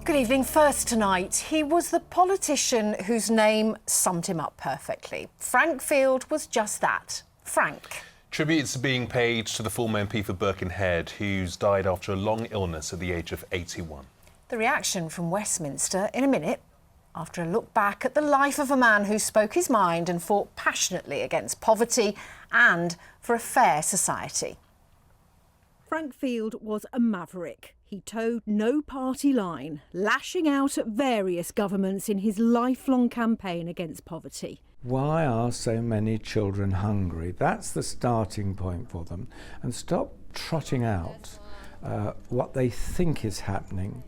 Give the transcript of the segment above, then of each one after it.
Good evening. First tonight, he was the politician whose name summed him up perfectly. Frank Field was just that, Frank. Tributes are being paid to the former MP for Birkenhead, who's died after a long illness at the age of 81. The reaction from Westminster in a minute, after a look back at the life of a man who spoke his mind and fought passionately against poverty and for a fair society. Frank Field was a maverick. He toed no party line, lashing out at various governments in his lifelong campaign against poverty. Why are so many children hungry? That's the starting point for them. And stop trotting out what they think is happening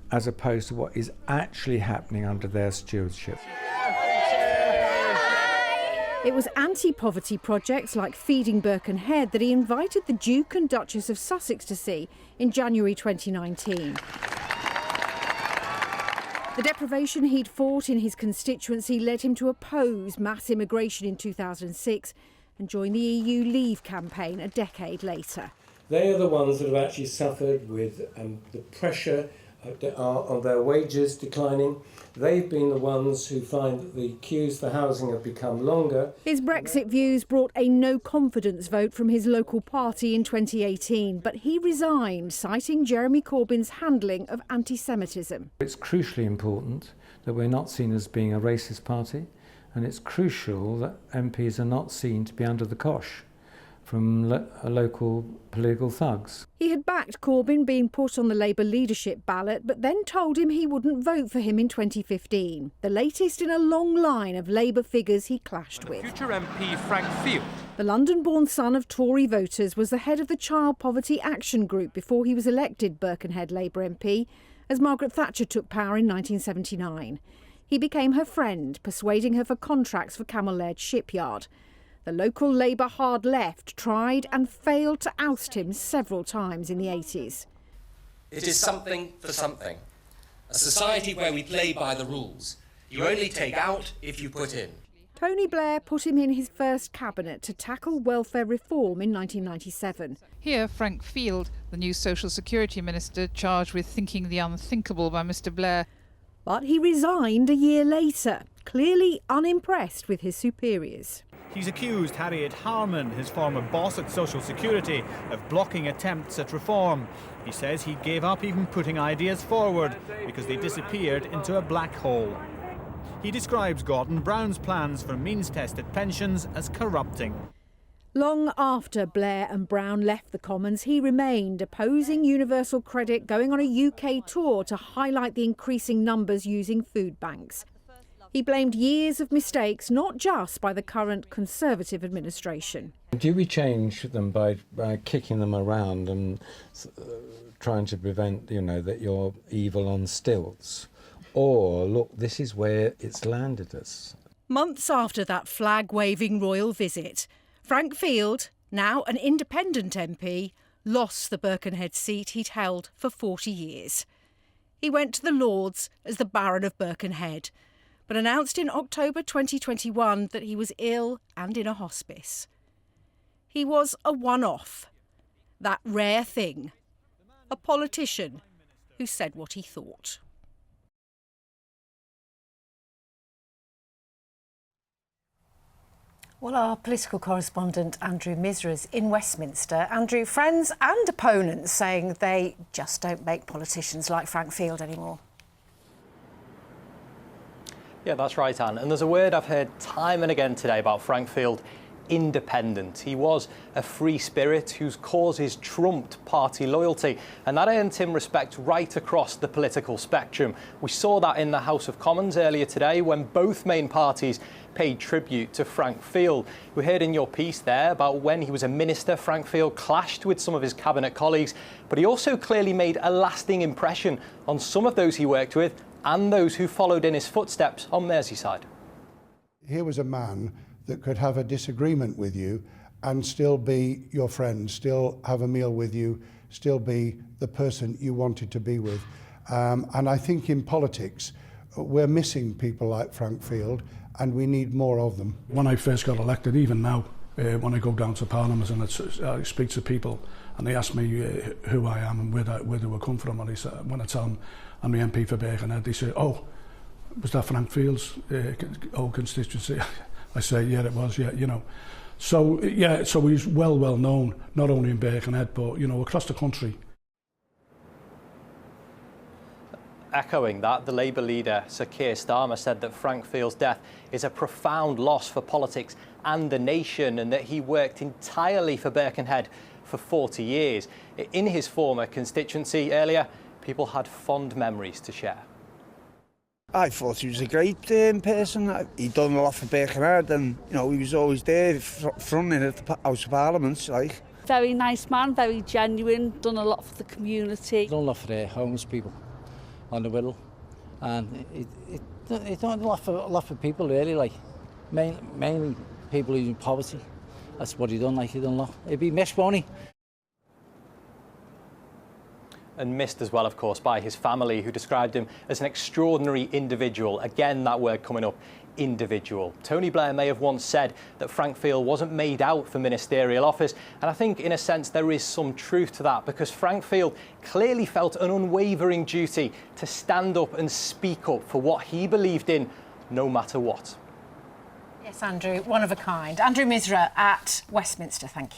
as opposed to what is actually happening under their stewardship. It was anti-poverty projects like Feeding Birkenhead that he invited the Duke and Duchess of Sussex to see in January 2019. The deprivation he'd fought in his constituency led him to oppose mass immigration in 2006 and join the EU Leave campaign a decade later. They are the ones that have actually suffered with the pressure on their wages declining. They've been the ones who find that the queues for housing have become longer. His Brexit views brought a no-confidence vote from his local party in 2018, but he resigned, citing Jeremy Corbyn's handling of anti-Semitism. It's crucially important that we're not seen as being a racist party, and it's crucial that MPs are not seen to be under the cosh from local political thugs. He had backed Corbyn being put on the Labour leadership ballot, but then told him he wouldn't vote for him in 2015, the latest in a long line of Labour figures he clashed with. Future MP Frank Field. The London-born son of Tory voters was the head of the Child Poverty Action Group before he was elected Birkenhead Labour MP, as Margaret Thatcher took power in 1979. He became her friend, persuading her for contracts for Camel Edge shipyard. The local Labour hard left tried and failed to oust him several times in the 80s. It is something for something. A society where we play by the rules. You only take out if you put in. Tony Blair put him in his first cabinet to tackle welfare reform in 1997. Here, Frank Field, the new Social Security Minister, charged with thinking the unthinkable by Mr Blair. But he resigned a year later, clearly unimpressed with his superiors. He's accused Harriet Harman, his former boss at Social Security, of blocking attempts at reform. He says he gave up even putting ideas forward because they disappeared into a black hole. He describes Gordon Brown's plans for means-tested pensions as corrupting. Long after Blair and Brown left the Commons, he remained, opposing universal credit, going on a UK tour to highlight the increasing numbers using food banks. He blamed years of mistakes, not just by the current Conservative administration. Do we change them by kicking them around and trying to prevent, that you're evil on stilts? Or, look, this is where it's landed us. Months after that flag-waving royal visit, Frank Field, now an independent MP, lost the Birkenhead seat he'd held for 40 years. He went to the Lords as the Baron of Birkenhead, but announced in October 2021 that he was ill and in a hospice. He was a one-off, that rare thing, a politician who said what he thought. Well, our political correspondent Andrew Misra is in Westminster. Andrew, friends and opponents saying they just don't make politicians like Frank Field anymore. Yeah, that's right, Anne. And there's a word I've heard time and again today about Frank Field: independent. He was a free spirit whose causes trumped party loyalty, and that earned him respect right across the political spectrum. We saw that in the House of Commons earlier today when both main parties paid tribute to Frank Field. We heard in your piece there about when he was a minister, Frank Field clashed with some of his cabinet colleagues, but he also clearly made a lasting impression on some of those he worked with and those who followed in his footsteps on Merseyside. Here was a man that could have a disagreement with you and still be your friend, still have a meal with you, still be the person you wanted to be with. And I think in politics, we're missing people like Frank Field, and we need more of them. When I first got elected, even now, when I go down to Parliament and I speak to people, and they ask me who I am and where do I come from, and I say, when I tell them I'm the MP for Birkenhead, they say, oh, was that Frank Field's old constituency? I say, yeah, it was, yeah, you know. So, yeah, so he's well known, not only in Birkenhead, but, you know, across the country. Echoing that, the Labour leader, Sir Keir Starmer, said that Frank Field's death is a profound loss for politics and the nation, and that he worked entirely for Birkenhead for 40 years. In his former constituency earlier, people had fond memories to share. I thought he was a great person. He'd done a lot for Birkenhead, and you know, he was always there fronting at the House of Parliament. Like, very nice man, very genuine, done a lot for the community. Done a lot for the homeless people on the Whittle, and it done a lot for people really, like mainly people in poverty. That's what he done. Like, he done a lot. He'd be missed, won't he? And missed as well, of course, by his family, who described him as an extraordinary individual. Again, that word coming up, individual. Tony Blair may have once said that Frank Field wasn't made out for ministerial office, and I think, in a sense, there is some truth to that, because Frank Field clearly felt an unwavering duty to stand up and speak up for what he believed in, no matter what. Yes, Andrew, one of a kind. Andrew Misra at Westminster, thank you.